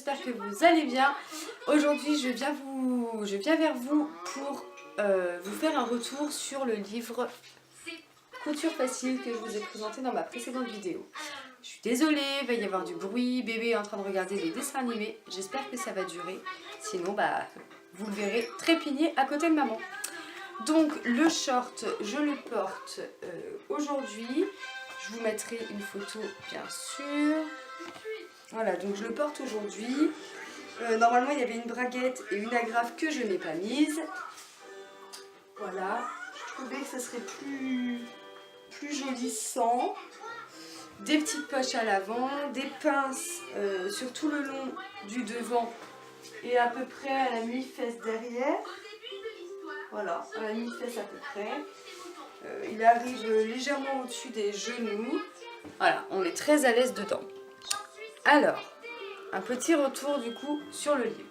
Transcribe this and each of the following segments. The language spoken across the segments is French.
j'espère que vous allez bien. Aujourd'hui je viens vers vous pour vous faire un retour sur le livre Couture facile que je vous ai présenté dans ma précédente vidéo. Je suis désolée, il va y avoir du bruit, bébé est en train de regarder les dessins animés, j'espère que ça va durer, sinon vous le verrez trépigner à côté de maman. Donc le short, je le porte aujourd'hui, je vous mettrai une photo bien sûr. Voilà, donc je le porte aujourd'hui. Normalement il y avait une braguette et une agrafe que je n'ai pas mise. Voilà, je trouvais que ça serait plus joli sans. Des petites poches à l'avant, des pinces sur tout le long du devant et à peu près à la mi-fesse derrière. Voilà, à la mi-fesse à peu près. Il arrive légèrement au-dessus des genoux. Voilà, on est très à l'aise dedans. Alors, un petit retour du coup sur le livre.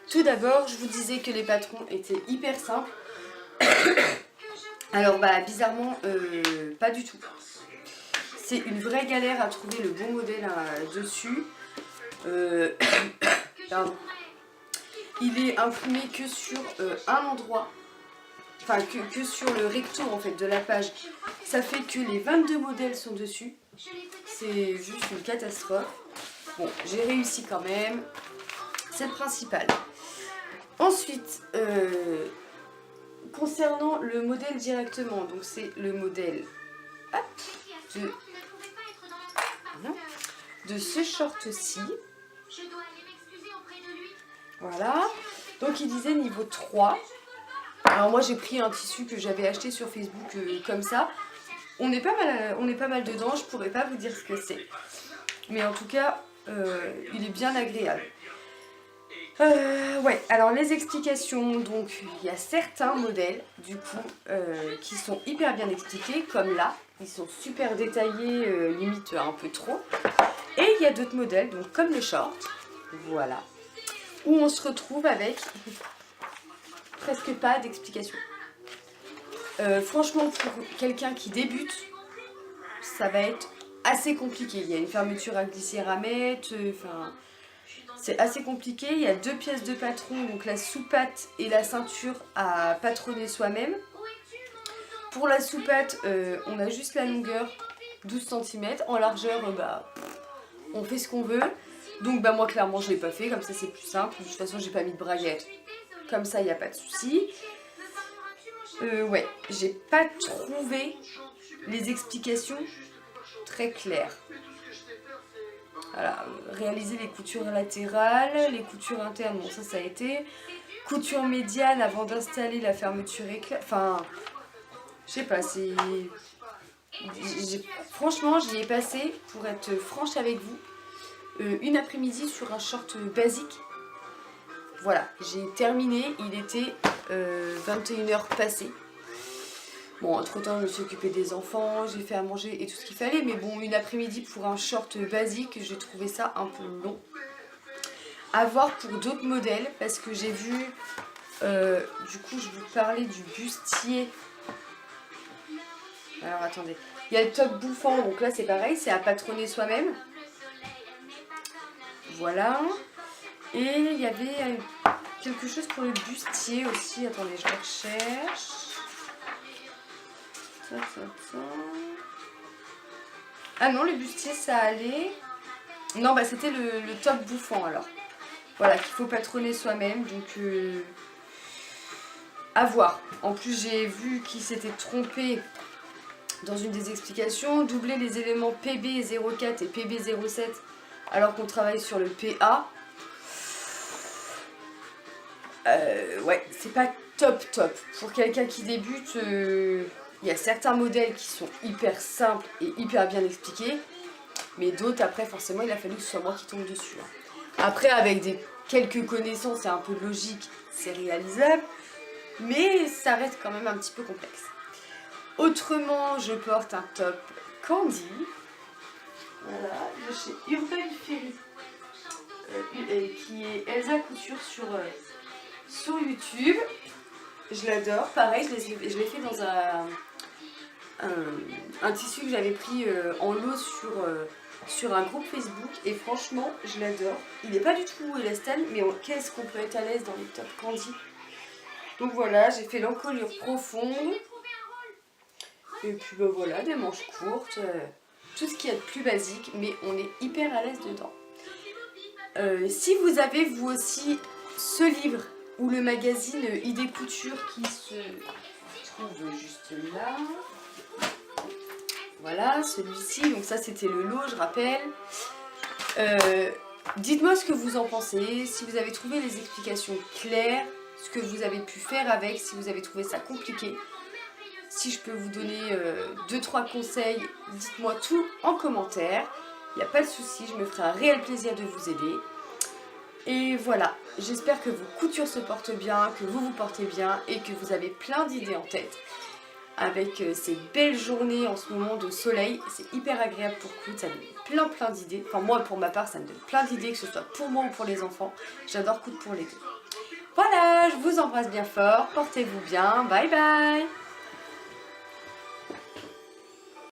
Tout d'abord, je vous disais que les patrons étaient hyper simples. Alors bizarrement, pas du tout. C'est une vraie galère à trouver le bon modèle dessus. Pardon. Il est imprimé que sur un endroit. Enfin, que sur le recto en fait de la page. Ça fait que les 22 modèles sont dessus. C'est juste une catastrophe. Bon, j'ai réussi quand même. C'est le principal. Ensuite, concernant le modèle directement, donc c'est le modèle de ce short-ci. Voilà. Donc il disait niveau 3. Alors moi j'ai pris un tissu que j'avais acheté sur Facebook comme ça. On est pas mal dedans, je pourrais pas vous dire ce que c'est. Mais en tout cas, il est bien agréable. Ouais, alors les explications, donc il y a certains modèles du coup qui sont hyper bien expliqués, comme là, ils sont super détaillés, limite un peu trop. Et il y a d'autres modèles, donc comme le short, voilà, où on se retrouve avec presque pas d'explications. Franchement, pour quelqu'un qui débute, ça va être assez compliqué. Il y a une fermeture à glissière à mettre, enfin... C'est assez compliqué, il y a deux pièces de patron, donc la sous-patte et la ceinture à patronner soi-même. Pour la sous-patte, on a juste la longueur 12 cm, en largeur, on fait ce qu'on veut. Donc moi clairement je ne l'ai pas fait, comme ça c'est plus simple, de toute façon j'ai pas mis de braguette, comme ça il n'y a pas de souci. Ouais, j'ai pas trouvé les explications très claires. Voilà, réaliser les coutures latérales, les coutures internes, bon ça a été. Couture médiane avant d'installer la fermeture éclair. Enfin, je sais pas, c'est... Franchement, j'y ai passé, pour être franche avec vous, une après-midi sur un short basique. Voilà, j'ai terminé, il était 21h passées. Bon, entre temps, je me suis occupée des enfants, j'ai fait à manger et tout ce qu'il fallait. Mais bon, une après-midi pour un short basique, j'ai trouvé ça un peu long. À voir pour d'autres modèles, parce que j'ai vu... du coup, je vous parlais du bustier. Alors, attendez. Il y a le top bouffant, donc là, c'est pareil, c'est à patronner soi-même. Voilà. Et il y avait quelque chose pour le bustier aussi. Attendez, je le recherche. Ah non, le bustier ça allait. Non, c'était le top bouffant alors. Voilà, qu'il faut patronner soi-même. Donc à voir. En plus j'ai vu qu'il s'était trompé dans une des explications. Doubler les éléments PB04 et PB07 alors qu'on travaille sur le PA. Ouais, c'est pas top. Pour quelqu'un qui débute... Il y a certains modèles qui sont hyper simples et hyper bien expliqués, mais d'autres, après, forcément, il a fallu que ce soit moi qui tombe dessus. Après, avec quelques connaissances et un peu de logique, c'est réalisable, mais ça reste quand même un petit peu complexe. Autrement, je porte un top Candy, voilà, de chez Urban Ferry, qui est Elsa Couture sur YouTube. Je l'adore, pareil, je l'ai fait dans un tissu que j'avais pris en lot sur un groupe Facebook et franchement je l'adore. Il n'est pas du tout élastane mais qu'est-ce qu'on peut être à l'aise dans les top candy. Donc voilà, j'ai fait l'encolure profonde. Et puis ben voilà, des manches courtes, tout ce qu'il y a de plus basique, mais on est hyper à l'aise dedans. Si vous avez vous aussi ce livre ou le magazine Idées Couture qui se trouve juste là. Voilà, celui-ci, donc ça c'était le lot, je rappelle. Dites-moi ce que vous en pensez, si vous avez trouvé les explications claires, ce que vous avez pu faire avec, si vous avez trouvé ça compliqué. Si je peux vous donner 2-3 conseils, dites-moi tout en commentaire. Il n'y a pas de souci, je me ferai un réel plaisir de vous aider. Et voilà, j'espère que vos coutures se portent bien, que vous vous portez bien et que vous avez plein d'idées en tête. Avec ces belles journées en ce moment de soleil, c'est hyper agréable pour coudre, ça donne plein d'idées. Enfin moi pour ma part ça me donne plein d'idées, que ce soit pour moi ou pour les enfants. J'adore coudre pour les deux. Voilà, je vous embrasse bien fort, portez-vous bien, bye bye.